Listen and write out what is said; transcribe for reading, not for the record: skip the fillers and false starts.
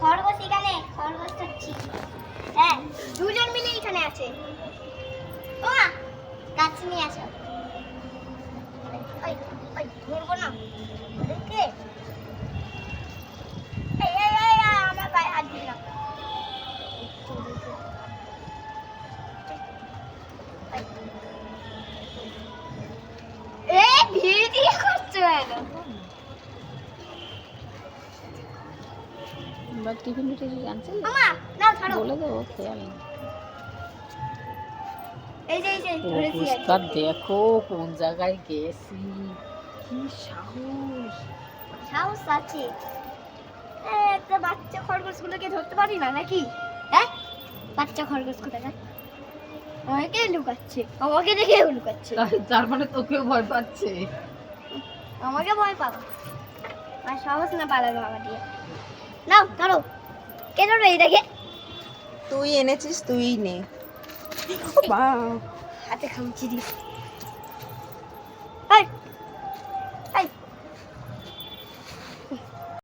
খরগোশ এখানে, খরগোশ হচ্ছে। হ্যাঁ, দুজন মিলে এখানে আছে। ও মা, গাছ নিয়ে আসো। ওই ওই ধরবো না ওদেরকে। এই, আমার গায়ে হাত দিবি না। ভিড় দিয়ে করছো কেন? টিফিন আনছিলে? মামা নাও ছাড়ো। বলে দেবো, খেয়াল নেই। এই যে ধরেছি। অবস্থা দেখো কোন জায়গায় গেছি, কি সাহস। সাহস আছে। একটা বাচ্চা খরগোশগুলোকে ধরতে পারি না নাকি? হ্যাঁ, বাচ্চা খরগোশ কোথায়? আমাকে লুকাচ্ছে, আমাকে দেখে লুকাচ্ছে। তার মানে তোকেও ভয় পাচ্ছে? আমাকে ভয় পাবো আর সাহস না পালাবে আমার দিয়ে। নাও ধরো। কে ধরবে এই দেখে? তুই এনেছিস, তুই নে। হাতে খামচি দিস।